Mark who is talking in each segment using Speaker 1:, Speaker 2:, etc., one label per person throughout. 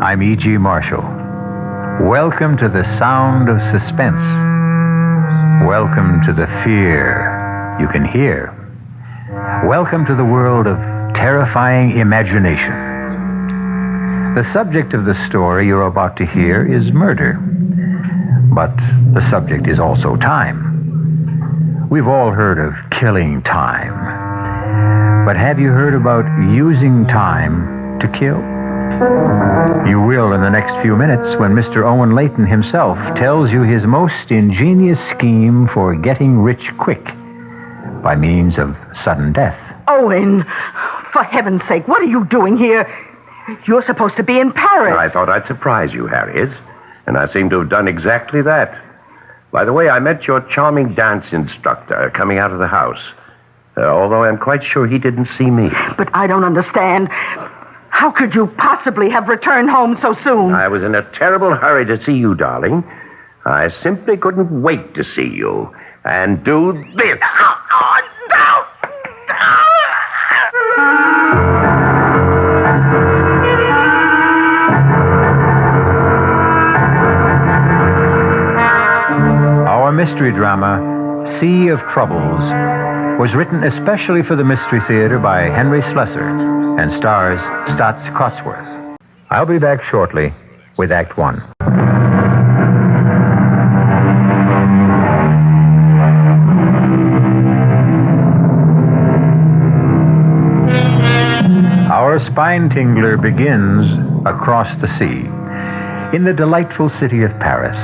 Speaker 1: I'm E.G. Marshall. Welcome to the sound of suspense. Welcome to the fear you can hear. Welcome to the world of terrifying imagination. The subject of the story you're about to hear is murder. But the subject is also time. We've all heard of killing time. But have you heard about using time to kill? You will in the next few minutes when Mr. Owen Layton himself tells you his most ingenious scheme for getting rich quick by means of sudden death.
Speaker 2: Owen, for heaven's sake, what are you doing here? You're supposed to be in Paris.
Speaker 3: I thought I'd surprise you, Harriet, and I seem to have done exactly that. By the way, I met your charming dance instructor coming out of the house, although I'm quite sure he didn't see me.
Speaker 2: But I don't understand. How could you possibly have returned home so soon?
Speaker 3: I was in a terrible hurry to see you, darling. I simply couldn't wait to see you and do this.
Speaker 1: Our mystery drama, Sea of Troubles, was written especially for the Mystery Theater by Henry Slessor and stars Staats Cotsworth. I'll be back shortly with Act One. Our spine tingler begins across the sea, in the delightful city of Paris.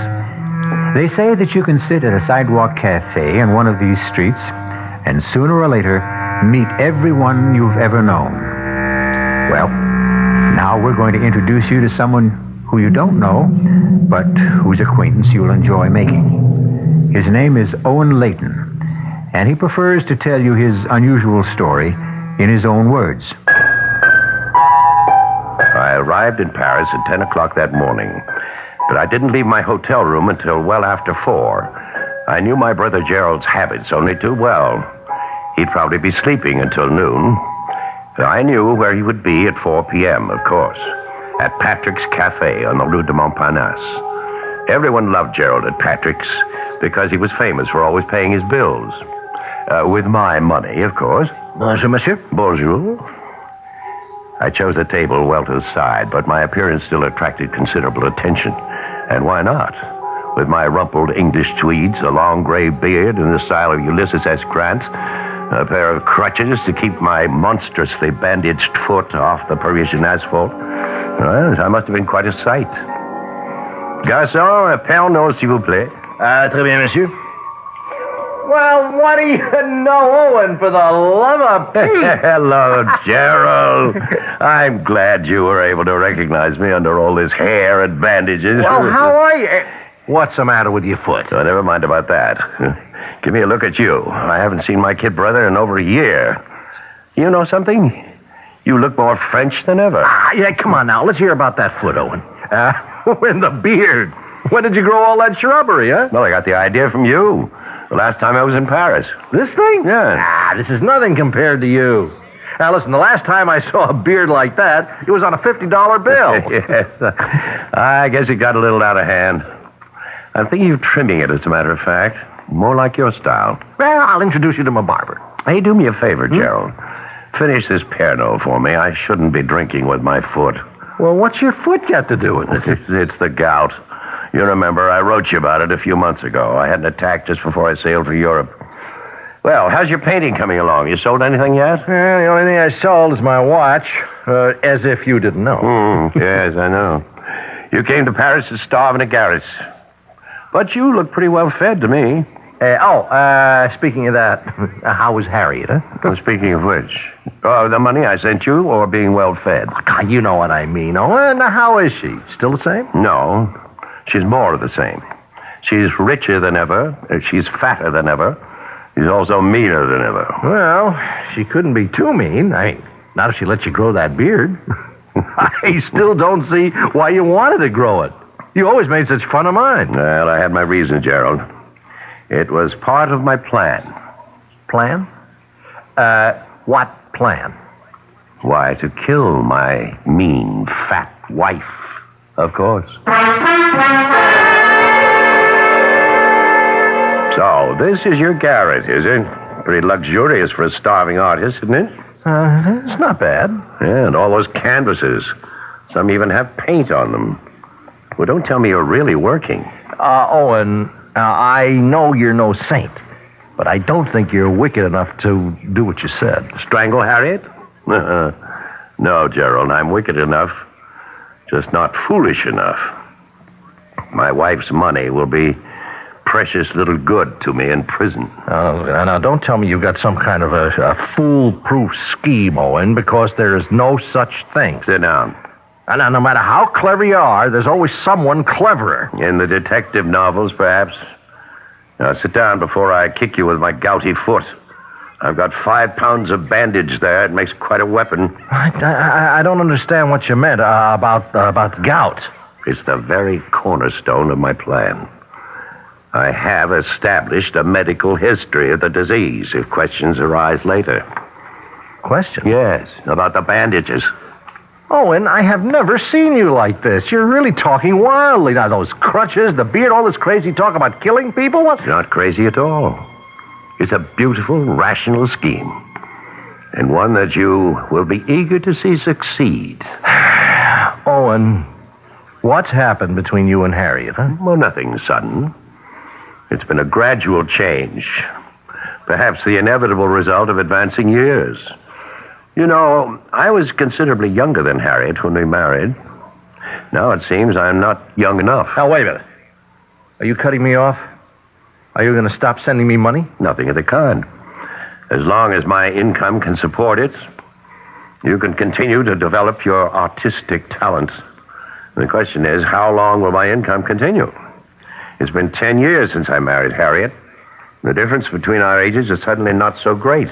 Speaker 1: They say that you can sit at a sidewalk cafe in one of these streets and sooner or later meet everyone you've ever known. Well, now we're going to introduce you to someone who you don't know, but whose acquaintance you'll enjoy making. His name is Owen Layton, and he prefers to tell you his unusual story in his own words.
Speaker 3: I arrived in Paris at 10 o'clock that morning, but I didn't leave my hotel room until well after 4. I knew my brother Gerald's habits only too well. He'd probably be sleeping until noon. I knew where he would be at 4 p.m., of course, at Patrick's Cafe on the Rue de Montparnasse. Everyone loved Gerald at Patrick's because he was famous for always paying his bills. With my money, of course.
Speaker 4: Bonjour, monsieur.
Speaker 3: Bonjour. I chose a table well to the side, but my appearance still attracted considerable attention. And why not? With my rumpled English tweeds, a long gray beard in the style of Ulysses S. Grant, a pair of crutches to keep my monstrously bandaged foot off the Parisian asphalt. Well, I must have been quite a sight. Garçon, Pernod, s'il vous plaît.
Speaker 4: Très bien, monsieur. Well, what do you know, Owen, for the love of Pete?
Speaker 3: Hello, Gerald. I'm glad you were able to recognize me under all this hair and bandages.
Speaker 4: Well, how are you? What's the matter with your foot?
Speaker 3: Oh, never mind about that. Give me a look at you. I haven't seen my kid brother in over a year. You know something? You look more French than ever.
Speaker 4: Yeah, come on now. Let's hear about that foot, Owen. And the beard. When did you grow all that shrubbery, huh?
Speaker 3: Well, I got the idea from you. The last time I was in Paris.
Speaker 4: This thing?
Speaker 3: Yeah.
Speaker 4: This is nothing compared to you. Now, listen, the last time I saw a beard like that, it was on a $50 bill.
Speaker 3: Yes. I guess it got a little out of hand. I'm thinking of trimming it, as a matter of fact. More like your style.
Speaker 4: Well, I'll introduce you to my barber.
Speaker 3: Hey, do me a favor, Gerald. Finish this Pernod for me. I shouldn't be drinking with my foot.
Speaker 4: Well, what's your foot got to do with it?
Speaker 3: It's the gout. You remember, I wrote you about it a few months ago. I had an attack just before I sailed for Europe. Well, how's your painting coming along? You sold anything yet?
Speaker 4: The only thing I sold is my watch, as if you didn't know.
Speaker 3: Yes, I know. You came to Paris to starve in a garret. But you look pretty well fed to me.
Speaker 4: Speaking of that, how was Harriet, huh?
Speaker 3: Well, speaking of which, the money I sent you or being well fed?
Speaker 4: Oh, God, you know what I mean. Oh, now how is she? Still the same?
Speaker 3: No, she's more of the same. She's richer than ever. She's fatter than ever. She's also meaner than ever.
Speaker 4: Well, she couldn't be too mean. I mean, not if she let you grow that beard. I still don't see why you wanted to grow it. You always made such fun of mine.
Speaker 3: Well, I had my reason, Gerald. It was part of my plan.
Speaker 4: Plan? What plan?
Speaker 3: Why, to kill my mean, fat wife. Of course. So, this is your garret, is it? Pretty luxurious for a starving artist, isn't it?
Speaker 4: It's not bad.
Speaker 3: Yeah, and all those canvases. Some even have paint on them. Well, don't tell me you're really working.
Speaker 4: Owen, I know you're no saint, but I don't think you're wicked enough to do what you said.
Speaker 3: Strangle Harriet? No, Gerald, I'm wicked enough. Just not foolish enough. My wife's money will be precious little good to me in prison.
Speaker 4: Now, don't tell me you've got some kind of a foolproof scheme, Owen, because there is no such thing.
Speaker 3: Sit down.
Speaker 4: And no matter how clever you are, there's always someone cleverer.
Speaker 3: In the detective novels, perhaps. Now, sit down before I kick you with my gouty foot. I've got 5 pounds of bandage there. It makes quite a weapon.
Speaker 4: I don't understand what you meant about gout.
Speaker 3: It's the very cornerstone of my plan. I have established a medical history of the disease if questions arise later.
Speaker 4: Question?
Speaker 3: Yes, about the bandages.
Speaker 4: Owen, I have never seen you like this. You're really talking wildly. Now, those crutches, the beard, all this crazy talk about killing people? What?
Speaker 3: Not crazy at all. It's a beautiful, rational scheme. And one that you will be eager to see succeed.
Speaker 4: Owen, what's happened between you and Harriet, huh?
Speaker 3: Well, nothing sudden. It's been a gradual change. Perhaps the inevitable result of advancing years. You know, I was considerably younger than Harriet when we married. Now it seems I'm not young enough.
Speaker 4: Now, wait a minute. Are you cutting me off? Are you going to stop sending me money?
Speaker 3: Nothing of the kind. As long as my income can support it, you can continue to develop your artistic talent. The question is, how long will my income continue? It's been 10 years since I married Harriet. The difference between our ages is suddenly not so great.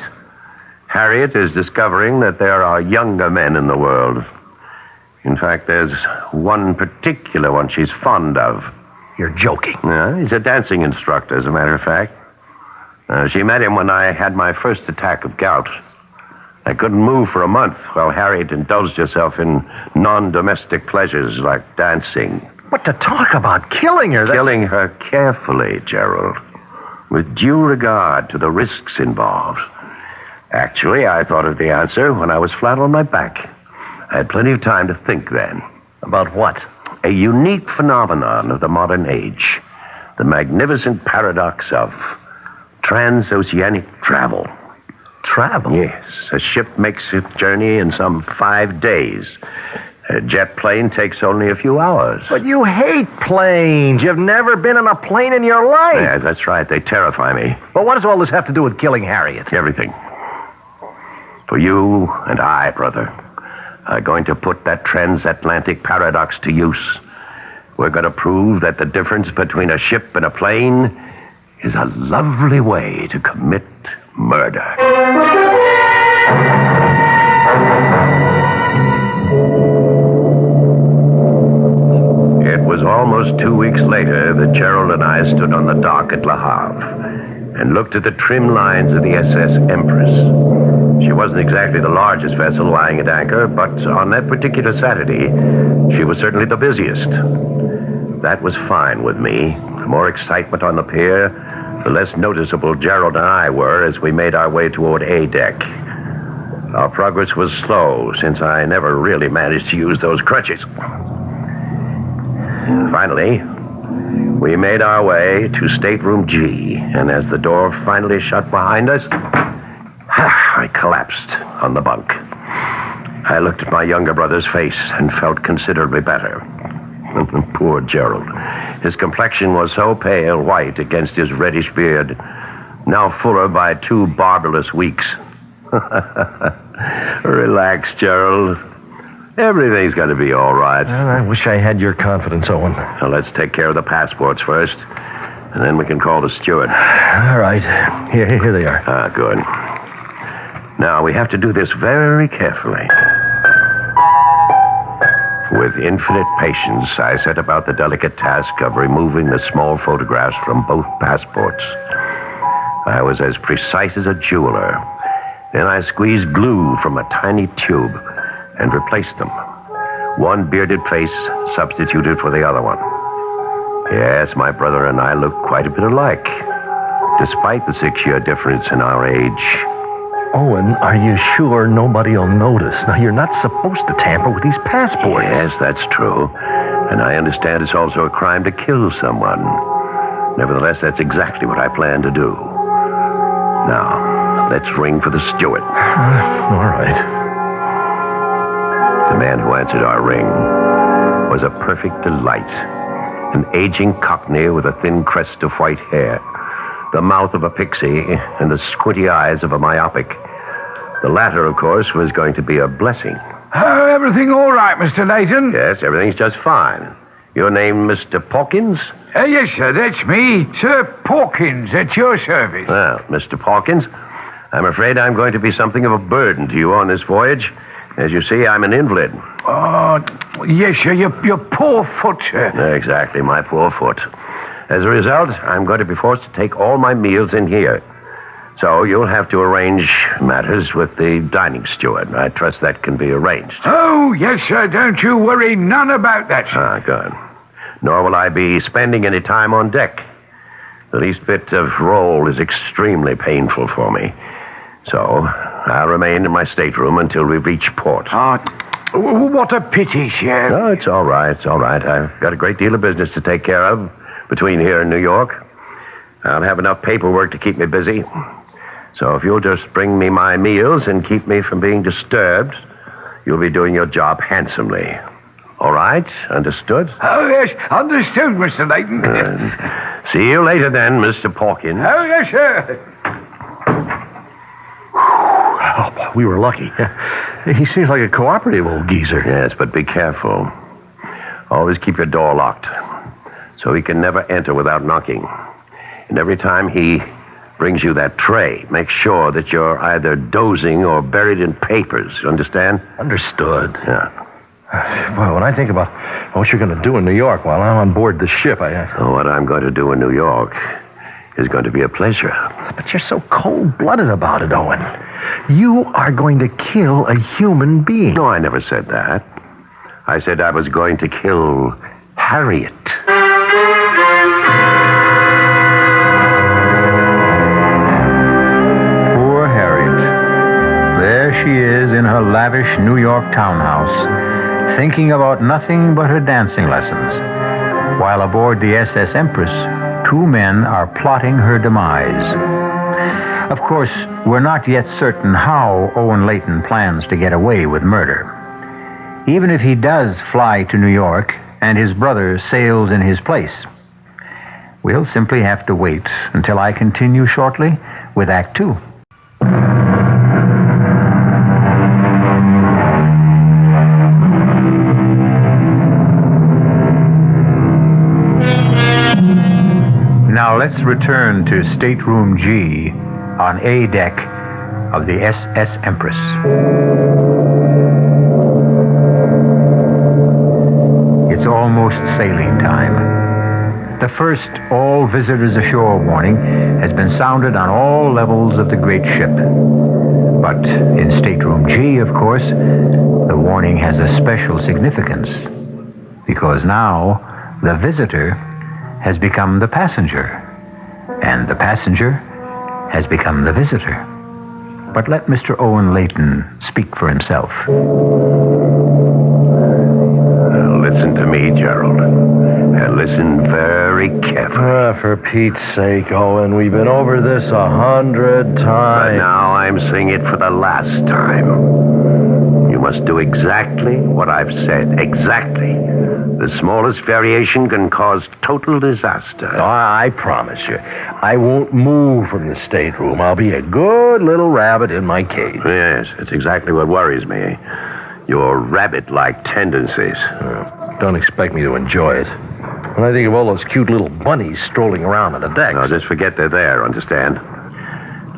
Speaker 3: Harriet is discovering that there are younger men in the world. In fact, there's one particular one she's fond of.
Speaker 4: You're joking.
Speaker 3: Yeah, he's a dancing instructor, as a matter of fact. She met him when I had my first attack of gout. I couldn't move for a month while Harriet indulged herself in non-domestic pleasures like dancing.
Speaker 4: But to talk about killing her...
Speaker 3: Killing her carefully, Gerald, with due regard to the risks involved. Actually, I thought of the answer when I was flat on my back. I had plenty of time to think then.
Speaker 4: About what?
Speaker 3: A unique phenomenon of the modern age. The magnificent paradox of transoceanic travel.
Speaker 4: Travel?
Speaker 3: Yes. A ship makes its journey in some 5 days. A jet plane takes only a few hours.
Speaker 4: But you hate planes. You've never been in a plane in your life.
Speaker 3: Yeah, that's right. They terrify me.
Speaker 4: But what does all this have to do with killing Harriet?
Speaker 3: Everything. For you and I, brother, are going to put that transatlantic paradox to use. We're going to prove that the difference between a ship and a plane is a lovely way to commit murder. It was almost 2 weeks later that Gerald and I stood on the dock at Le Havre and looked at the trim lines of the SS Empress. She wasn't exactly the largest vessel lying at anchor, but on that particular Saturday, she was certainly the busiest. That was fine with me. The more excitement on the pier, the less noticeable Gerald and I were as we made our way toward A deck. Our progress was slow, since I never really managed to use those crutches. Finally, we made our way to stateroom G, and as the door finally shut behind us, I collapsed on the bunk. I looked at my younger brother's face and felt considerably better. Poor Gerald. His complexion was so pale white against his reddish beard, now fuller by 2 barbarous weeks. Relax, Gerald. Everything's going to be all right.
Speaker 4: Well, I wish I had your confidence, Owen.
Speaker 3: Now, let's take care of the passports first, and then we can call the steward.
Speaker 4: All right. Here they are.
Speaker 3: Ah, good. Now, we have to do this very carefully. With infinite patience, I set about the delicate task of removing the small photographs from both passports. I was as precise as a jeweler. Then I squeezed glue from a tiny tube and replaced them. One bearded face substituted for the other one. Yes, my brother and I look quite a bit alike, despite the 6-year difference in our age.
Speaker 4: Owen, are you sure nobody will notice? Now, you're not supposed to tamper with these passports.
Speaker 3: Yes, that's true. And I understand it's also a crime to kill someone. Nevertheless, that's exactly what I plan to do. Now, let's ring for the steward.
Speaker 4: All right.
Speaker 3: The man who answered our ring was a perfect delight. An aging cockney with a thin crest of white hair, the mouth of a pixie, and the squinty eyes of a myopic. The latter, of course, was going to be a blessing.
Speaker 5: Everything all right, Mr. Layton?
Speaker 3: Yes, everything's just fine. Your name, Mr. Pawkins?
Speaker 5: Yes, sir, that's me. Sir Pawkins, at your service.
Speaker 3: Well, Mr. Pawkins, I'm afraid I'm going to be something of a burden to you on this voyage. As you see, I'm an invalid.
Speaker 5: Oh, yes, sir, your poor foot, sir.
Speaker 3: Exactly, my poor foot. As a result, I'm going to be forced to take all my meals in here. So you'll have to arrange matters with the dining steward. I trust that can be arranged.
Speaker 5: Oh, yes, sir, don't you worry none about that, sir.
Speaker 3: Ah, good. Nor will I be spending any time on deck. The least bit of roll is extremely painful for me. So I'll remain in my stateroom until we reach port.
Speaker 5: What a pity, sir.
Speaker 3: No, it's all right, it's all right. I've got a great deal of business to take care of between here and New York. I'll have enough paperwork to keep me busy. So if you'll just bring me my meals and keep me from being disturbed, you'll be doing your job handsomely. All right? Understood?
Speaker 5: Oh, yes, understood, Mr. Layton.
Speaker 3: See you later then, Mr. Pawkins.
Speaker 5: Oh, yes, sir.
Speaker 4: Oh, we were lucky. He seems like a cooperative old geezer.
Speaker 3: Yes, but be careful. Always keep your door locked, so he can never enter without knocking. And every time he brings you that tray, make sure that you're either dozing or buried in papers. You understand?
Speaker 4: Understood.
Speaker 3: Yeah.
Speaker 4: Well, when I think about what you're going to do in New York while I'm on board the ship,
Speaker 3: What I'm going to do in New York is going to be a pleasure.
Speaker 4: But you're so cold-blooded about it, Owen. You are going to kill a human being.
Speaker 3: No, I never said that. I said I was going to kill Harriet.
Speaker 1: Poor Harriet. There she is in her lavish New York townhouse, thinking about nothing but her dancing lessons, while aboard the SS Empress, 2 men are plotting her demise. Of course, we're not yet certain how Owen Layton plans to get away with murder. Even if he does fly to New York and his brother sails in his place, we'll simply have to wait until I continue shortly with Act 2. Now let's return to Stateroom G on A deck of the SS Empress. It's almost sailing time. The first all visitors ashore warning has been sounded on all levels of the great ship. But in Stateroom G, of course, the warning has a special significance, because now the visitor has become the passenger, and the passenger has become the visitor. But let Mr. Owen Layton speak for himself.
Speaker 3: Listen to me, Gerald. And listen very carefully.
Speaker 4: For Pete's sake, Owen, we've been over this 100
Speaker 3: But
Speaker 4: times.
Speaker 3: now I'm saying it for the last time. You must do exactly what I've said. Exactly. The smallest variation can cause total disaster.
Speaker 4: I promise you, I won't move from the stateroom. I'll be a good little rabbit in my cage.
Speaker 3: Yes, it's exactly what worries me. Your rabbit-like tendencies.
Speaker 4: Don't expect me to enjoy it. When I think of all those cute little bunnies strolling around on the deck.
Speaker 3: Now, just forget they're there, understand?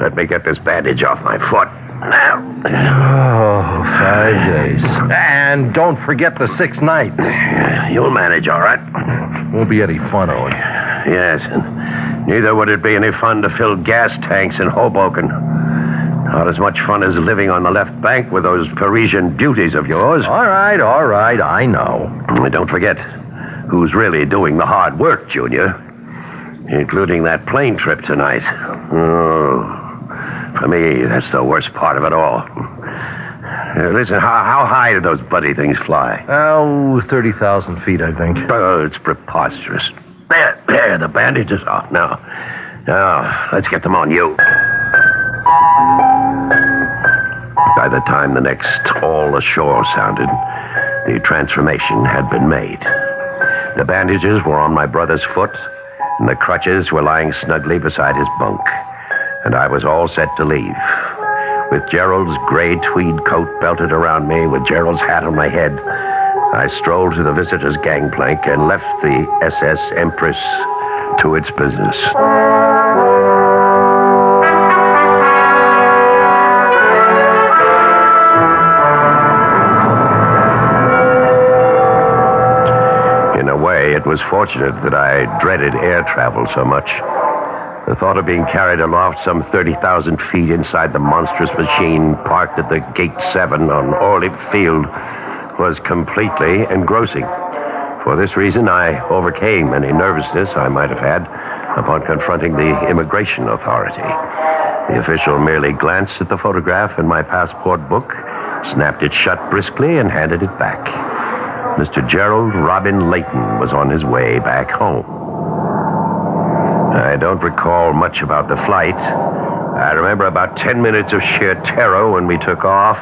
Speaker 3: Let me get this bandage off my foot. Now.
Speaker 4: Oh, 5 days. And don't forget the 6 nights.
Speaker 3: You'll manage, all right?
Speaker 4: Won't be any fun, Owen.
Speaker 3: Yes, and neither would it be any fun to fill gas tanks in Hoboken. Not as much fun as living on the left bank with those Parisian beauties of yours.
Speaker 4: All right, I know.
Speaker 3: And don't forget who's really doing the hard work, Junior. Including that plane trip tonight. Oh, for me, that's the worst part of it all. Listen, how high do those buddy things fly?
Speaker 4: Oh, 30,000 feet, I think.
Speaker 3: Oh, it's preposterous. There, the bandages off now. Now, let's get them on you. By the time the next all ashore sounded, the transformation had been made. The bandages were on my brother's foot, and the crutches were lying snugly beside his bunk. And I was all set to leave. With Gerald's gray tweed coat belted around me, with Gerald's hat on my head, I strolled to the visitors' gangplank and left the SS Empress to its business. In a way, it was fortunate that I dreaded air travel so much. The thought of being carried aloft some 30,000 feet inside the monstrous machine parked at the Gate 7 on Orly Field was completely engrossing. For this reason, I overcame any nervousness I might have had upon confronting the immigration authority. The official merely glanced at the photograph in my passport book, snapped it shut briskly, and handed it back. Mr. Gerald Robin Layton was on his way back home. I don't recall much about the flight. I remember about 10 minutes of sheer terror when we took off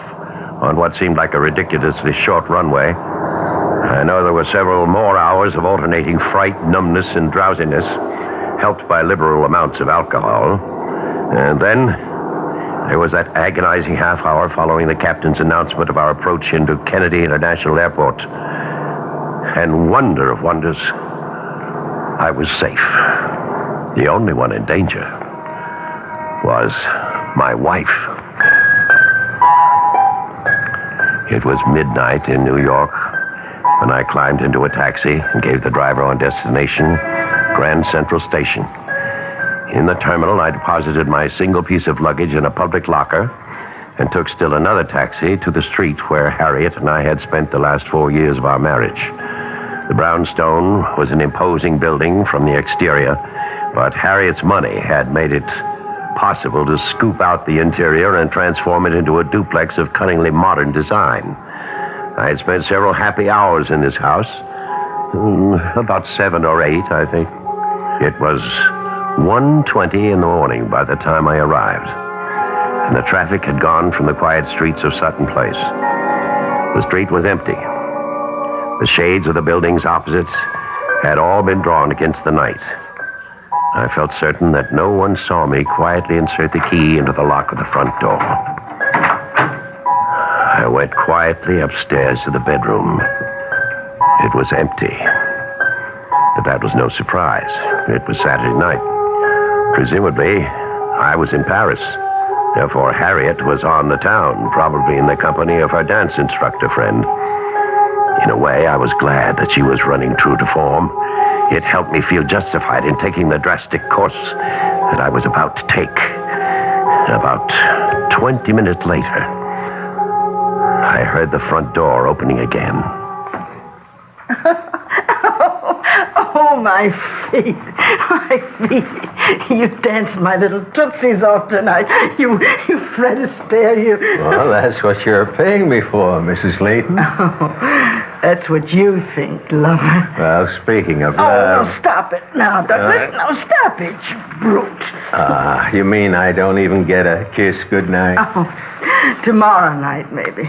Speaker 3: on what seemed like a ridiculously short runway. I know there were several more hours of alternating fright, numbness, and drowsiness, helped by liberal amounts of alcohol. And then there was that agonizing half hour following the captain's announcement of our approach into Kennedy International Airport. And wonder of wonders, I was safe. The only one in danger was my wife. It was midnight in New York when I climbed into a taxi and gave the driver on destination Grand Central Station. In the terminal, I deposited my single piece of luggage in a public locker and took still another taxi to the street where Harriet and I had spent the last 4 years of our marriage. The brownstone was an imposing building from the exterior, but Harriet's money had made it possible to scoop out the interior and transform it into a duplex of cunningly modern design. I had spent several happy hours in this house, about 7 or 8, I think. It was 1:20 in the morning by the time I arrived, and the traffic had gone from the quiet streets of Sutton Place. The street was empty. The shades of the buildings opposite had all been drawn against the night. I felt certain that no one saw me quietly insert the key into the lock of the front door. I went quietly upstairs to the bedroom. It was empty. But that was no surprise. It was Saturday night. Presumably, I was in Paris. Therefore, Harriet was on the town, probably in the company of her dance instructor friend. In a way, I was glad that she was running true to form. It helped me feel justified in taking the drastic course that I was about to take. About 20 minutes later, I heard the front door opening again.
Speaker 2: Oh, my feet. My feet. You danced my little tootsies off tonight. You Fred Astaire, you.
Speaker 1: Well, that's what you're paying me for, Mrs. Layton.
Speaker 2: Oh, that's what you think, lover.
Speaker 1: Well, speaking of
Speaker 2: Oh,
Speaker 1: love...
Speaker 2: no, stop it. Now, Douglas, no, stop it, you brute.
Speaker 1: You mean I don't even get a kiss goodnight?
Speaker 2: Oh, tomorrow night, maybe.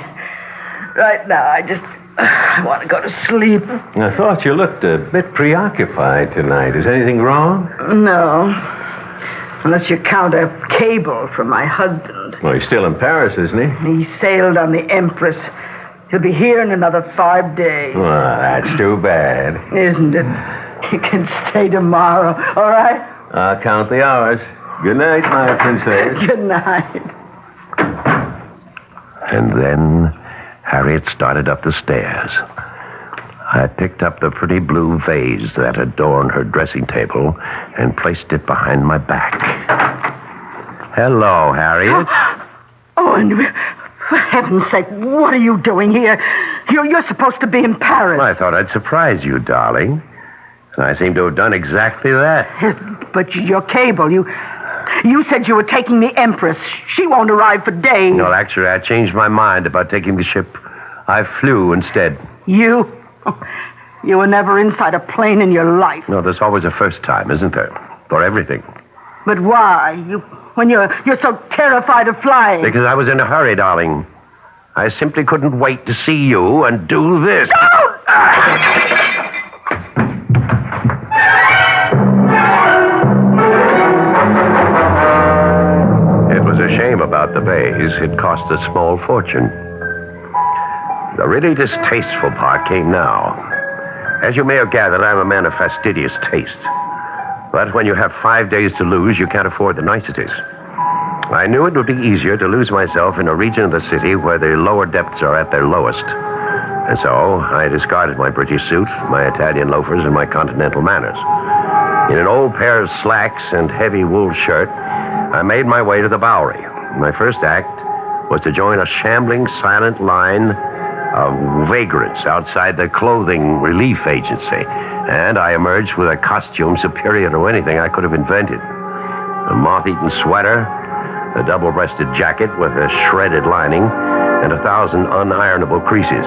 Speaker 2: Right now, I want to go to sleep.
Speaker 1: I thought you looked a bit preoccupied tonight. Is anything wrong?
Speaker 2: No. Unless you count a cable from my husband.
Speaker 1: Well, he's still in Paris, isn't he?
Speaker 2: He sailed on the Empress. He'll be here in another 5 days.
Speaker 1: Well, that's too bad.
Speaker 2: Isn't it? You can stay tomorrow, all right?
Speaker 1: I'll count the hours. Good night, my princess.
Speaker 2: Good night.
Speaker 3: And then Harriet started up the stairs. I picked up the pretty blue vase that adorned her dressing table and placed it behind my back. Hello, Harriet.
Speaker 2: Oh, and for heaven's sake, what are you doing here? You're supposed to be in Paris.
Speaker 3: Well, I thought I'd surprise you, darling. And I seem to have done exactly that.
Speaker 2: But your cable, you said you were taking the Empress. She won't arrive for days.
Speaker 3: No, actually, I changed my mind about taking the ship. I flew instead.
Speaker 2: You were never inside a plane in your life.
Speaker 3: No, there's always a first time, isn't there? For everything.
Speaker 2: But why? When you're so terrified of flying.
Speaker 3: Because I was in a hurry, darling. I simply couldn't wait to see you and do this.
Speaker 2: Don't!
Speaker 3: It was a shame about the bays. It cost a small fortune. The really distasteful part came now. As you may have gathered, I'm a man of fastidious taste. But when you have 5 days to lose, you can't afford the niceties. I knew it would be easier to lose myself in a region of the city where the lower depths are at their lowest. And so I discarded my British suit, my Italian loafers, and my continental manners. In an old pair of slacks and heavy wool shirt, I made my way to the Bowery. My first act was to join a shambling, silent line of vagrants outside the clothing relief agency. And I emerged with a costume superior to anything I could have invented. A moth-eaten sweater, a double-breasted jacket with a shredded lining, and 1,000 unironable creases.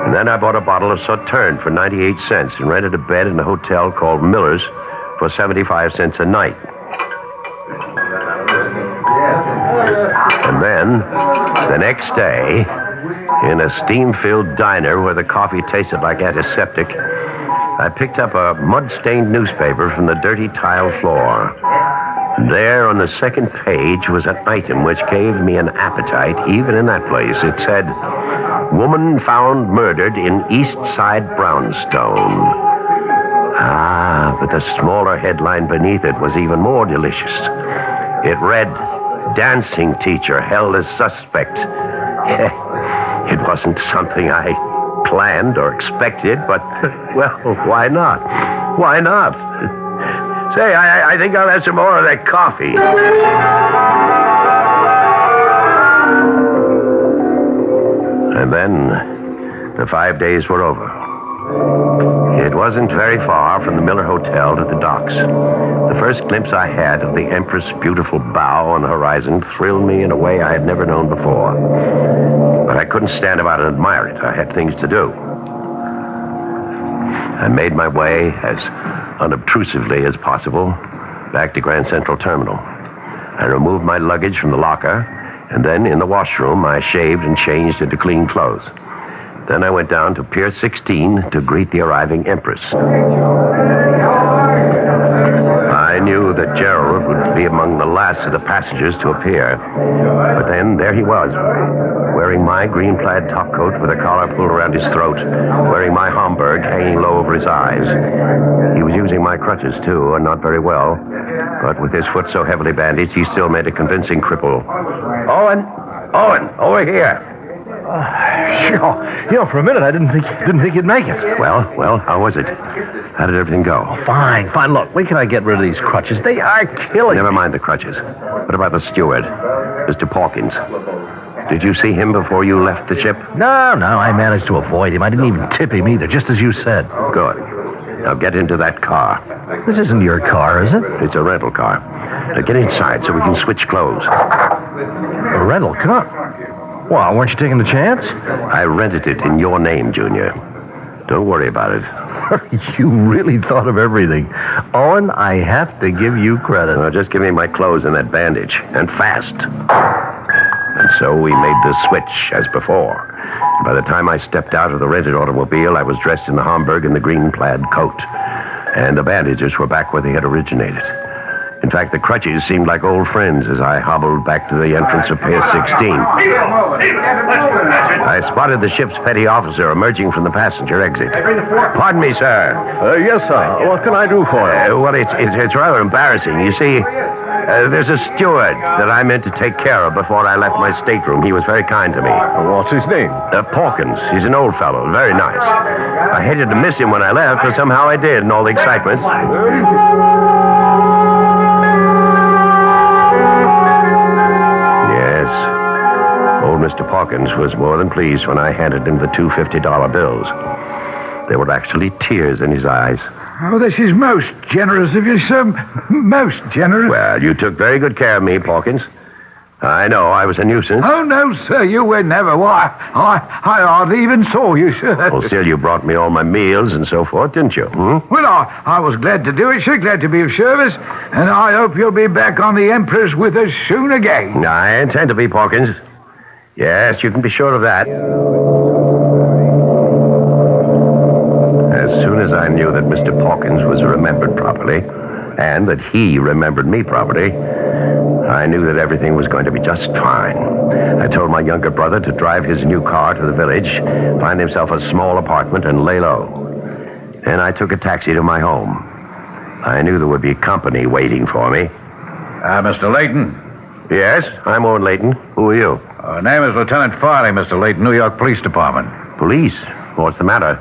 Speaker 3: And then I bought a bottle of Sauterne for 98 cents and rented a bed in a hotel called Miller's for 75 cents a night. And then, the next day, in a steam-filled diner where the coffee tasted like antiseptic, I picked up a mud-stained newspaper from the dirty tile floor. There on the second page was an item which gave me an appetite, even in that place. It said, "Woman found murdered in East Side brownstone." Ah, but the smaller headline beneath it was even more delicious. It read, "Dancing teacher held as suspect." It wasn't something I planned or expected, but, well, why not? Why not? Say, I think I'll have some more of that coffee. And then the 5 days were over. It wasn't very far from the Miller Hotel to the docks. The first glimpse I had of the Empress' beautiful bow on the horizon thrilled me in a way I had never known before. But I couldn't stand about and admire it. I had things to do. I made my way as unobtrusively as possible back to Grand Central Terminal. I removed my luggage from the locker, and then in the washroom I shaved and changed into clean clothes. Then I went down to Pier 16 to greet the arriving Empress. I knew that Gerald would be among the last of the passengers to appear. But then there he was, wearing my green plaid topcoat with a collar pulled around his throat, wearing my Homburg hanging low over his eyes. He was using my crutches, too, and not very well. But with his foot so heavily bandaged, he still made a convincing cripple. Owen, over here.
Speaker 4: For a minute, I didn't think you'd make it.
Speaker 3: Well, how was it? How did everything go?
Speaker 4: Fine. Look, when can I get rid of these crutches? They are killing.
Speaker 3: Never mind the crutches. What about the steward, Mr. Pawkins? Did you see him before you left the ship?
Speaker 4: No, I managed to avoid him. I didn't even tip him either, just as you said.
Speaker 3: Good. Now get into that car.
Speaker 4: This isn't your car, is it?
Speaker 3: It's a rental car. Now get inside so we can switch clothes.
Speaker 4: A rental car? Well, weren't you taking the chance?
Speaker 3: I rented it in your name, Junior. Don't worry about it.
Speaker 4: You really thought of everything. Owen, I have to give you credit.
Speaker 3: Well, just give me my clothes and that bandage. And fast. And so we made the switch, as before. By the time I stepped out of the rented automobile, I was dressed in the Homburg and the green plaid coat. And the bandages were back where they had originated. In fact, the crutches seemed like old friends as I hobbled back to the entrance of Pier 16. I spotted the ship's petty officer emerging from the passenger exit. Pardon me, sir.
Speaker 4: Yes, sir. What can I do for you?
Speaker 3: Well, it's rather embarrassing. You see, there's a steward that I meant to take care of before I left my stateroom. He was very kind to me.
Speaker 4: What's his name?
Speaker 3: Pawkins. He's an old fellow. Very nice. I hated to miss him when I left, but somehow I did in all the excitement. Yes, Pawkins was more than pleased when I handed him the two $50 bills. There were actually tears in his eyes.
Speaker 5: Oh, this is most generous of you, sir. Most generous.
Speaker 3: Well, you took very good care of me, Pawkins. I know I was a nuisance.
Speaker 5: Oh, no, sir, you were never. Why, I hardly even saw you, sir.
Speaker 3: Well, still, you brought me all my meals and so forth, didn't you?
Speaker 5: Well, I was glad to do it, sir. Glad to be of service. And I hope you'll be back on the Empress with us soon again.
Speaker 3: I intend to be, Pawkins. Yes, you can be sure of that. As soon as I knew that Mr. Pawkins was remembered properly, and that he remembered me properly, I knew that everything was going to be just fine. I told my younger brother to drive his new car to the village, find himself a small apartment, and lay low. Then I took a taxi to my home. I knew there would be company waiting for me.
Speaker 4: Mr. Layton.
Speaker 3: Yes, I'm Owen Layton. Who are you?
Speaker 4: Name is Lieutenant Farley, Mr. Layton, New York Police Department.
Speaker 3: Police? What's the matter?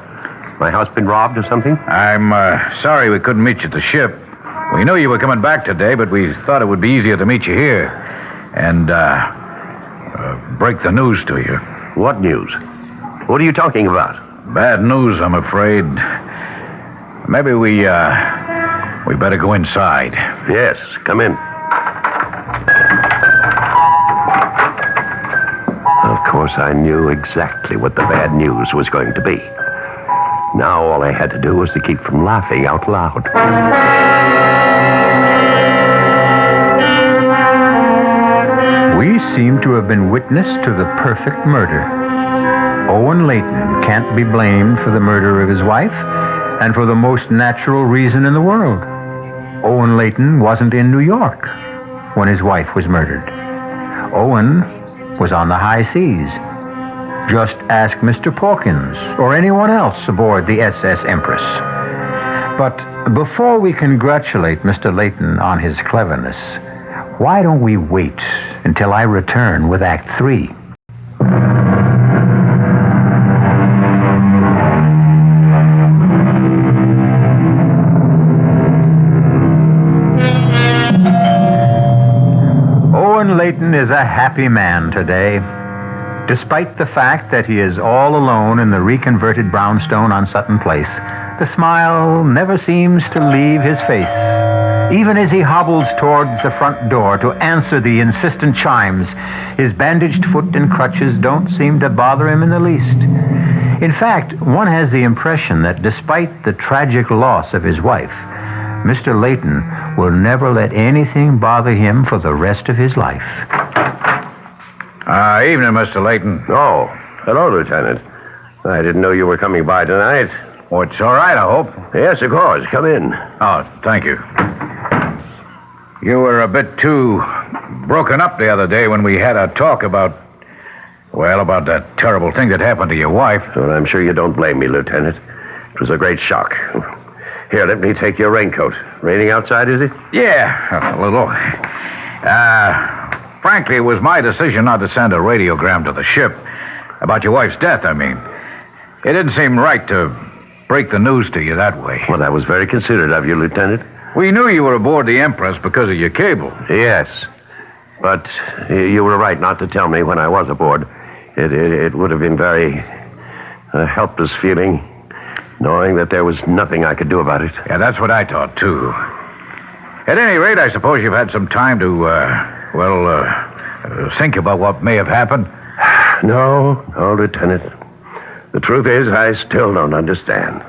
Speaker 3: My house been robbed or something?
Speaker 4: I'm sorry we couldn't meet you at the ship. We knew you were coming back today, but we thought it would be easier to meet you here and break the news to you.
Speaker 3: What news? What are you talking about?
Speaker 4: Bad news, I'm afraid. Maybe we better go inside.
Speaker 3: Yes, come in. Of course, I knew exactly what the bad news was going to be. Now all I had to do was to keep from laughing out loud.
Speaker 1: We seem to have been witness to the perfect murder. Owen Layton can't be blamed for the murder of his wife, and for the most natural reason in the world. Owen Layton wasn't in New York when his wife was murdered. Owen was on the high seas. Just ask Mr. Pawkins or anyone else aboard the SS Empress. But before we congratulate Mr. Layton on his cleverness, why don't we wait until I return with Act 3? Owen Layton is a happy man today. Despite the fact that he is all alone in the reconverted brownstone on Sutton Place, the smile never seems to leave his face. Even as he hobbles towards the front door to answer the insistent chimes, his bandaged foot and crutches don't seem to bother him in the least. In fact, one has the impression that despite the tragic loss of his wife, Mr. Layton will never let anything bother him for the rest of his life.
Speaker 4: Evening, Mr. Layton.
Speaker 3: Oh, hello, Lieutenant. I didn't know you were coming by tonight.
Speaker 4: Oh, it's all right, I hope.
Speaker 3: Yes, of course. Come in.
Speaker 4: Oh, thank you. You were a bit too broken up the other day when we had a talk about that terrible thing that happened to your wife.
Speaker 3: Well, I'm sure you don't blame me, Lieutenant. It was a great shock. Here, let me take your raincoat. Raining outside, is it?
Speaker 4: Yeah, a little. Frankly, it was my decision not to send a radiogram to the ship. About your wife's death, I mean. It didn't seem right to break the news to you that way.
Speaker 3: Well, that was very considerate of you, Lieutenant.
Speaker 4: We knew you were aboard the Empress because of your cable.
Speaker 3: Yes. But you were right not to tell me when I was aboard. It would have been very helpless feeling, knowing that there was nothing I could do about it.
Speaker 4: Yeah, that's what I thought, too. At any rate, I suppose you've had some time to, think about what may have happened.
Speaker 3: No, Lieutenant. The truth is, I still don't understand.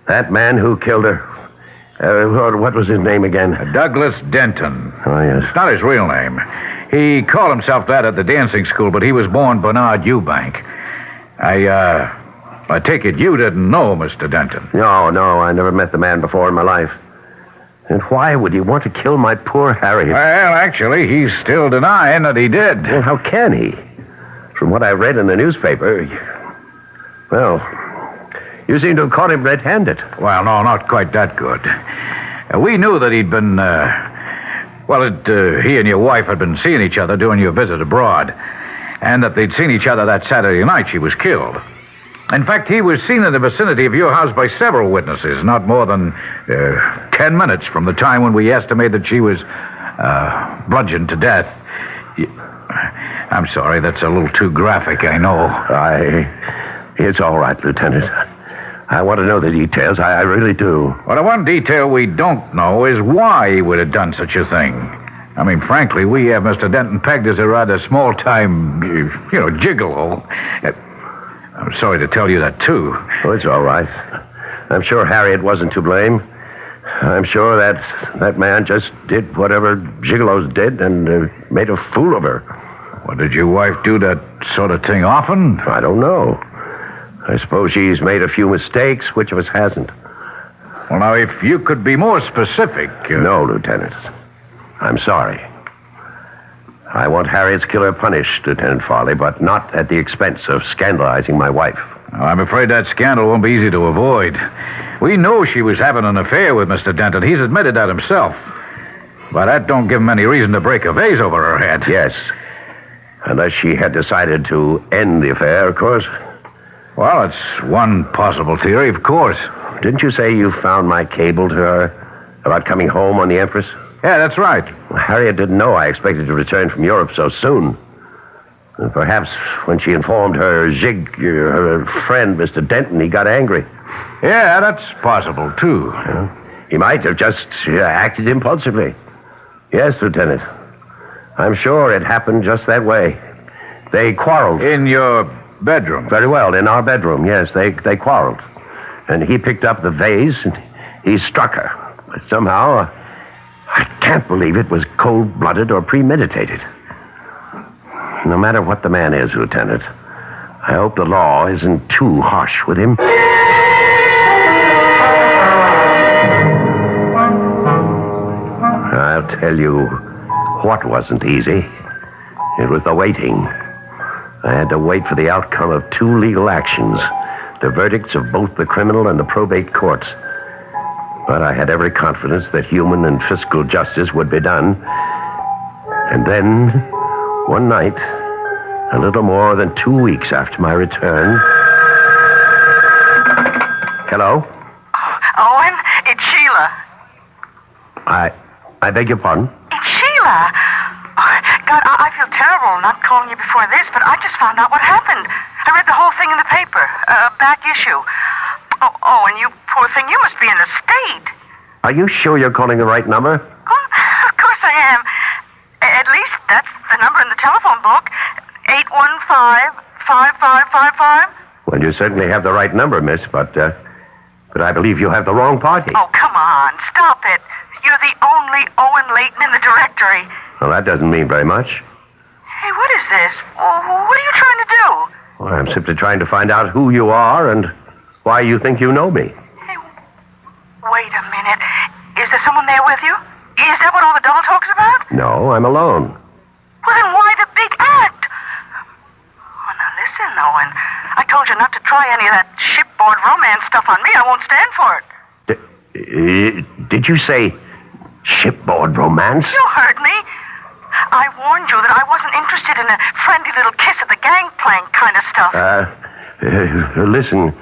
Speaker 3: That man who killed her, what was his name again?
Speaker 4: Douglas Denton.
Speaker 3: Oh, yes.
Speaker 4: It's not his real name. He called himself that at the dancing school, but he was born Bernard Eubank. I take it you didn't know Mr. Denton.
Speaker 3: No, I never met the man before in my life. And why would he want to kill my poor Harriet?
Speaker 4: Well, actually, he's still denying that he did.
Speaker 3: Well, how can he? From what I read in the newspaper, well, you seem to have caught him red-handed.
Speaker 4: Well, no, not quite that good. We knew that he'd been, he and your wife had been seeing each other during your visit abroad, and that they'd seen each other that Saturday night she was killed. In fact, he was seen in the vicinity of your house by several witnesses, not more than 10 minutes from the time when we estimated that she was bludgeoned to death. I'm sorry, that's a little too graphic, I know.
Speaker 3: It's all right, Lieutenant. I want to know the details. I really do.
Speaker 4: Well, the one detail we don't know is why he would have done such a thing. I mean, frankly, we have Mr. Denton pegged as a rather small-time, gigolo. I'm sorry to tell you that, too.
Speaker 3: Oh, it's all right. I'm sure Harriet wasn't to blame. I'm sure that man just did whatever gigolos did and made a fool of her.
Speaker 4: Well, did your wife do that sort of thing often?
Speaker 3: I don't know. I suppose she's made a few mistakes. Which of us hasn't?
Speaker 4: Well, now, if you could be more specific...
Speaker 3: No, Lieutenant. I'm sorry. I want Harriet's killer punished, Lieutenant Farley, but not at the expense of scandalizing my wife.
Speaker 4: Well, I'm afraid that scandal won't be easy to avoid. We know she was having an affair with Mr. Denton. He's admitted that himself. But that don't give him any reason to break a vase over her head.
Speaker 3: Yes. Unless she had decided to end the affair, of course.
Speaker 4: Well, it's one possible theory, of course.
Speaker 3: Didn't you say you found my cable to her about coming home on the Empress?
Speaker 4: Yeah, that's right.
Speaker 3: Well, Harriet didn't know I expected to return from Europe so soon. And perhaps when she informed her friend, Mr. Denton, he got angry.
Speaker 4: Yeah, that's possible, too.
Speaker 3: He might have just acted impulsively. Yes, Lieutenant. I'm sure it happened just that way. They quarreled.
Speaker 4: In your bedroom?
Speaker 3: Very well, in our bedroom, yes. They quarreled. And he picked up the vase and he struck her. But somehow, I can't believe it was cold-blooded or premeditated. No matter what the man is, Lieutenant, I hope the law isn't too harsh with him. I'll tell you what wasn't easy. It was the waiting. I had to wait for the outcome of two legal actions, the verdicts of both the criminal and the probate courts. But I had every confidence that human and fiscal justice would be done. And then, one night, a little more than 2 weeks after my return... Hello?
Speaker 2: Owen, it's Sheila.
Speaker 3: I beg your pardon?
Speaker 2: It's Sheila. Oh, God, I feel terrible not calling you before this, but I just found out what happened. I read the whole thing in the paper, back issue. Oh, and you poor thing, you must be in the state.
Speaker 3: Are you sure you're calling the right number?
Speaker 2: Oh, of course I am. At least that's the number in the telephone book. 815-5555.
Speaker 3: Well, you certainly have the right number, miss, but I believe you have the wrong party.
Speaker 2: Oh, come on, stop it. You're the only Owen Layton in the directory.
Speaker 3: Well, that doesn't mean very much.
Speaker 2: Hey, what is this? What are you trying to do?
Speaker 3: Well, I'm simply trying to find out who you are and why you think you know me.
Speaker 2: Hey, wait a minute. Is there someone there with you? Is that what all the double talk's about?
Speaker 3: No, I'm alone.
Speaker 2: Well, then why the big act? Oh, now listen, Owen. I told you not to try any of that shipboard romance stuff on me. I won't stand for it.
Speaker 3: Did you say shipboard romance?
Speaker 2: You heard me. I warned you that I wasn't interested in a friendly little kiss at the gangplank kind of stuff.
Speaker 3: Listen,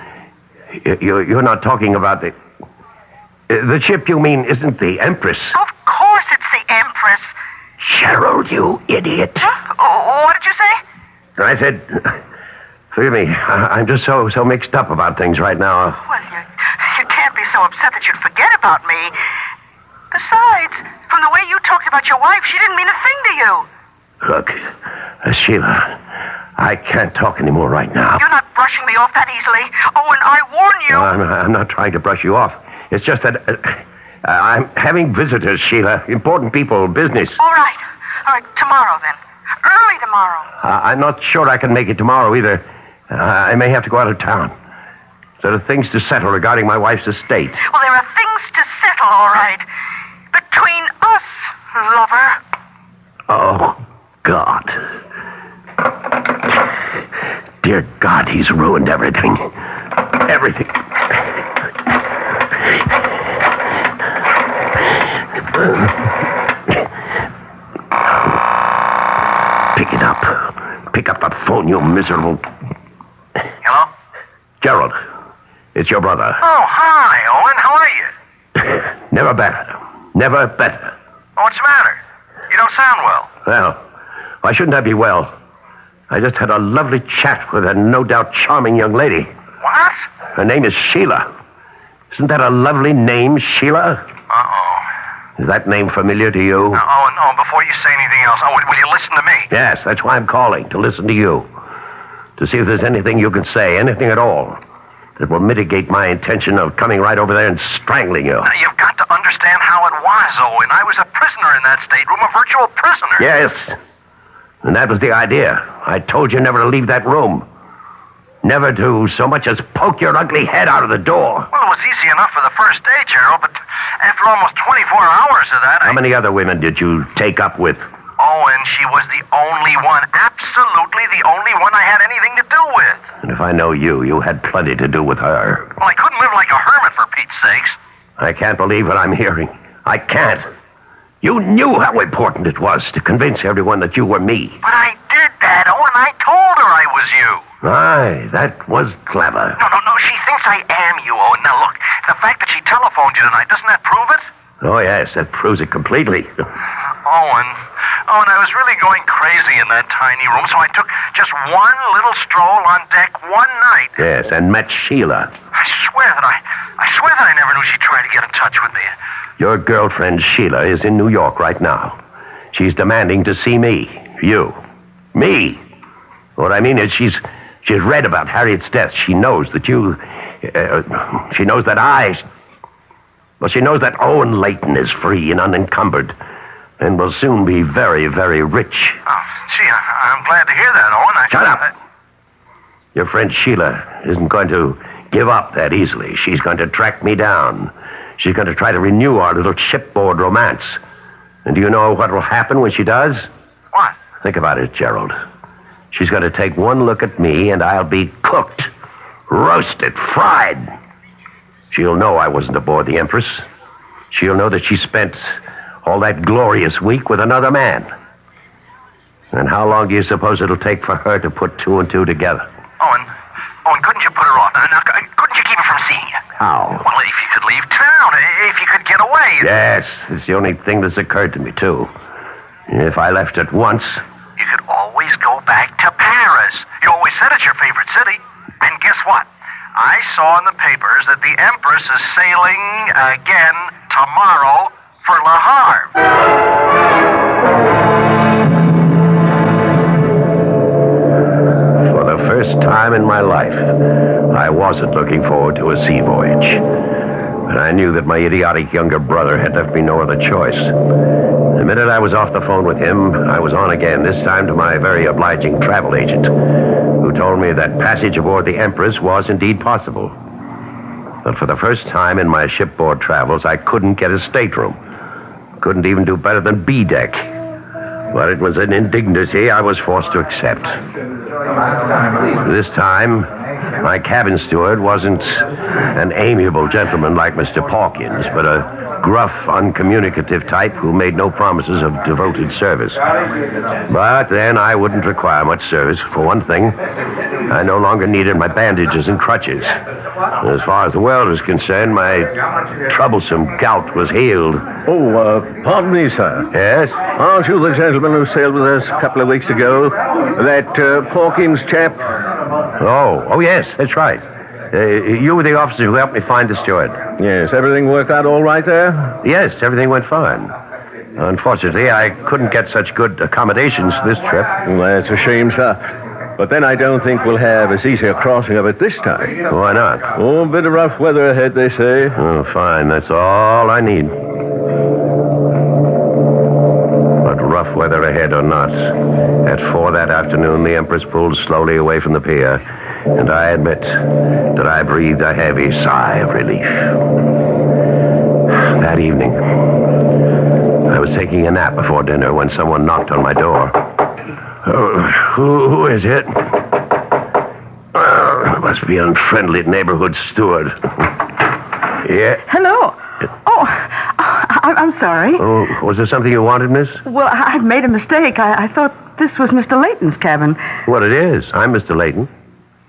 Speaker 3: you're not talking about the ship you mean isn't the Empress.
Speaker 2: Of course it's the Empress.
Speaker 3: Cheryl, you idiot.
Speaker 2: Huh? What did you say?
Speaker 3: I said, forgive me, I'm just so mixed up about things right now.
Speaker 2: Well, you can't be so upset that you'd forget about me. Besides, from the way you talked about your wife, she didn't mean a thing to you.
Speaker 3: Look, Sheila, I can't talk anymore right now.
Speaker 2: You're not brushing me off that easily. Oh, and I warn you.
Speaker 3: No, I'm not trying to brush you off. It's just that I'm having visitors, Sheila. Important people, business.
Speaker 2: All right, tomorrow then. Early tomorrow.
Speaker 3: I'm not sure I can make it tomorrow either. I may have to go out of town. There are things to settle regarding my wife's estate.
Speaker 2: Well, there are things to settle, all right. Between us, lover.
Speaker 3: Oh, God. Dear God, he's ruined everything. Everything. Pick it up. Pick up the phone, you miserable...
Speaker 6: Hello?
Speaker 3: Gerald, it's your brother.
Speaker 6: Oh, hi, Owen. How are you?
Speaker 3: Never better. Never better.
Speaker 6: Oh, what's the matter? You don't sound well.
Speaker 3: Well, why shouldn't I be well? I just had a lovely chat with a no doubt charming young lady.
Speaker 6: What?
Speaker 3: Her name is Sheila. Isn't that a lovely name, Sheila?
Speaker 6: Uh-oh.
Speaker 3: Is that name familiar to you?
Speaker 6: Oh, no, before you say anything else, will you listen to me?
Speaker 3: Yes, that's why I'm calling, to listen to you. To see if there's anything you can say, anything at all, that will mitigate my intention of coming right over there and strangling you.
Speaker 6: Now, you've got to understand how it was, Owen. I was a prisoner in that stateroom, a virtual prisoner.
Speaker 3: Yes. And that was the idea. I told you never to leave that room. Never to so much as poke your ugly head out of the door.
Speaker 6: Well, it was easy enough for the first day, Gerald, but after almost 24 hours of that,
Speaker 3: How many other women did you take up with?
Speaker 6: Owen, she was the only one, absolutely the only one I had anything to do with.
Speaker 3: And if I know you, you had plenty to do with her.
Speaker 6: Well, I couldn't live like a hermit, for Pete's sakes.
Speaker 3: I can't believe what I'm hearing. I can't. You knew how important it was to convince everyone that you were me.
Speaker 6: But I did that, Owen. I told her I was you.
Speaker 3: Aye, that was clever.
Speaker 6: No, she thinks I am you, Owen. Now, look, the fact that she telephoned you tonight, doesn't that prove it?
Speaker 3: Oh, yes, that proves it completely.
Speaker 6: Owen, I was really going crazy in that tiny room, so I took just one little stroll on deck one night.
Speaker 3: Yes, and met Sheila.
Speaker 6: I swear that I never knew she'd try to get in touch with me.
Speaker 3: Your girlfriend Sheila is in New York right now. She's demanding to see me. You. Me. What I mean is she's read about Harriet's death. She knows that you... she knows that she knows that Owen Layton is free and unencumbered and will soon be very, very rich.
Speaker 6: Oh, gee, I'm glad to hear that, Owen.
Speaker 3: Shut up. Your friend Sheila isn't going to give up that easily. She's going to track me down. She's going to try to renew our little shipboard romance. And do you know what will happen when she does?
Speaker 6: What?
Speaker 3: Think about it, Gerald. She's going to take one look at me, and I'll be cooked, roasted, fried. She'll know I wasn't aboard the Empress. She'll know that she spent all that glorious week with another man. And how long do you suppose it'll take for her to put two and two together?
Speaker 6: Owen, couldn't you put her off? Now, couldn't you keep her from seeing you?
Speaker 3: How?
Speaker 6: Well, if you could leave town, if you could get away.
Speaker 3: Yes, it's the only thing that's occurred to me, too. If I left at once...
Speaker 6: You could always go back to Paris. You always said it's your favorite city. And guess what? I saw in the papers that the Empress is sailing again tomorrow for Le Havre.
Speaker 3: For the first time in my life, I wasn't looking forward to a sea voyage. But I knew that my idiotic younger brother had left me no other choice. The minute I was off the phone with him, I was on again, this time to my very obliging travel agent, who told me that passage aboard the Empress was indeed possible. But for the first time in my shipboard travels, I couldn't get a stateroom. Couldn't even do better than B deck. But it was an indignity I was forced to accept. This time, my cabin steward wasn't an amiable gentleman like Mr. Pawkins, but a gruff, uncommunicative type who made no promises of devoted service. But then I wouldn't require much service. For one thing, I no longer needed my bandages and crutches. As far as the world is concerned, my troublesome gout was healed.
Speaker 7: Oh, pardon me, sir.
Speaker 3: Yes?
Speaker 7: Aren't you the gentleman who sailed with us a couple of weeks ago? That Pawkins chap?
Speaker 3: Oh, yes, that's right. You were the officer who helped me find the steward.
Speaker 7: Yes, everything worked out all right there?
Speaker 3: Yes, everything went fine. Unfortunately, I couldn't get such good accommodations this trip.
Speaker 7: Well, that's a shame, sir. But then I don't think we'll have as easy a crossing of it this time.
Speaker 3: Why not?
Speaker 7: Oh, a bit of rough weather ahead, they say.
Speaker 3: Oh, fine. That's all I need. But rough weather ahead or not, at 4 that afternoon, the Empress pulled slowly away from the pier, and I admit that I breathed a heavy sigh of relief. That evening, I was taking a nap before dinner when someone knocked on my door. Who is it? It must be an unfriendly neighborhood steward. Yeah?
Speaker 2: Hello. Oh, I'm sorry.
Speaker 3: Oh, was there something you wanted, miss?
Speaker 2: Well, I've made a mistake. I thought this was Mr. Layton's cabin.
Speaker 3: Well, it is. I'm Mr. Layton.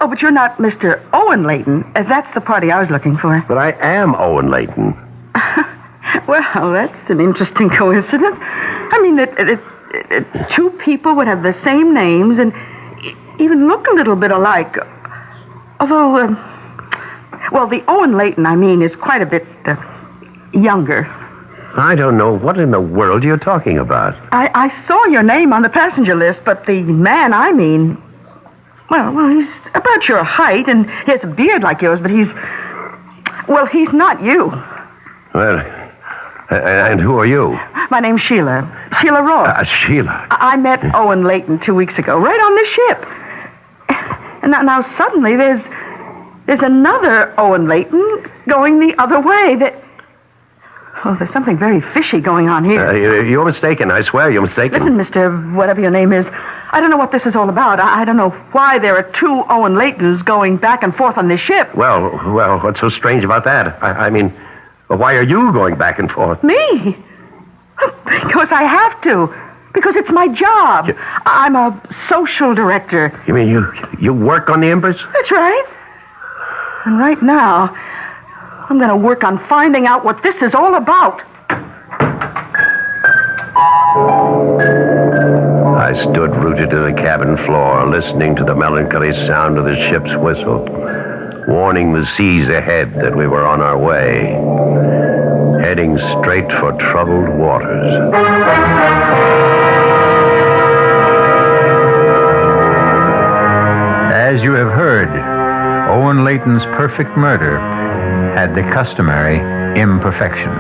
Speaker 2: Oh, but you're not Mr. Owen Layton. That's the party I was looking for.
Speaker 3: But I am Owen Layton.
Speaker 2: Well, that's an interesting coincidence. I mean, that two people would have the same names, and even look a little bit alike. Although, well, the Owen Layton, I mean, is quite a bit younger.
Speaker 3: I don't know what in the world you're talking about.
Speaker 2: I saw your name on the passenger list, but the man I mean, well, he's about your height, and he has a beard like yours, but he's not you.
Speaker 3: Well, and who are you?
Speaker 2: My name's Sheila. Sheila Ross.
Speaker 3: Sheila.
Speaker 2: I met Owen Layton 2 weeks ago, right on this ship. And now suddenly there's another Owen Layton going the other way. There's something very fishy going on here.
Speaker 3: You're mistaken. I swear you're mistaken.
Speaker 2: Listen, Mr. Whatever your name is, I don't know what this is all about. I don't know why there are two Owen Laytons going back and forth on this ship.
Speaker 3: Well, what's so strange about that? I mean, why are you going back and forth?
Speaker 2: Me? Because I have to. Because it's my job. I'm a social director.
Speaker 3: You mean you work on the Empress?
Speaker 2: That's right. And right now, I'm going to work on finding out what this is all about.
Speaker 3: I stood rooted to the cabin floor, listening to the melancholy sound of the ship's whistle, warning the seas ahead that we were on our way, heading straight for troubled waters.
Speaker 1: As you have heard, Owen Layton's perfect murder had the customary imperfection.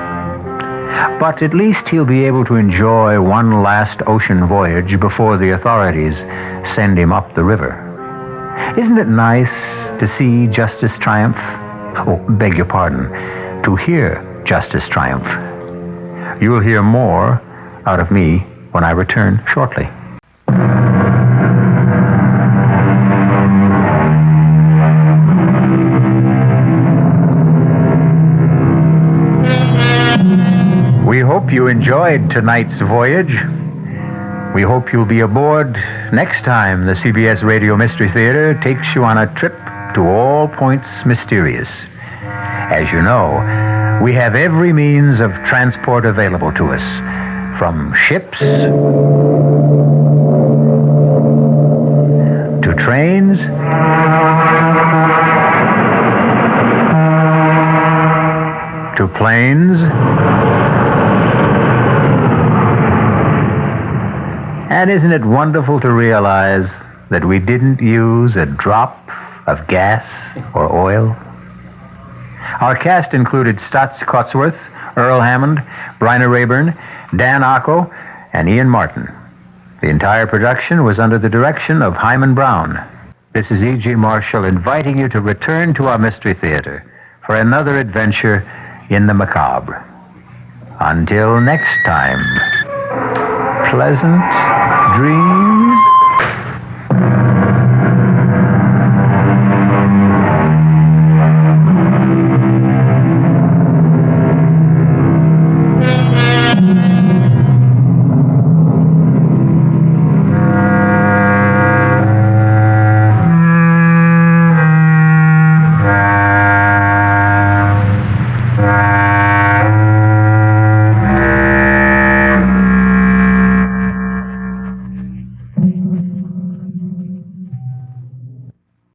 Speaker 1: But at least he'll be able to enjoy one last ocean voyage before the authorities send him up the river. Isn't it nice to see justice triumph? Oh, beg your pardon, to hear justice triumph. You'll hear more out of me when I return shortly. We hope you enjoyed tonight's voyage. We hope you'll be aboard next time the CBS Radio Mystery Theater takes you on a trip to all points mysterious. As you know, we have every means of transport available to us, from ships to trains to planes. And isn't it wonderful to realize that we didn't use a drop of gas or oil? Our cast included Staats, Cotsworth, Earl Hammond, Bryna Raeburn, Dan Ocko, and Ian Martin. The entire production was under the direction of Hyman Brown. This is E.G. Marshall inviting you to return to our Mystery Theater for another adventure in the macabre. Until next time, pleasant dreams.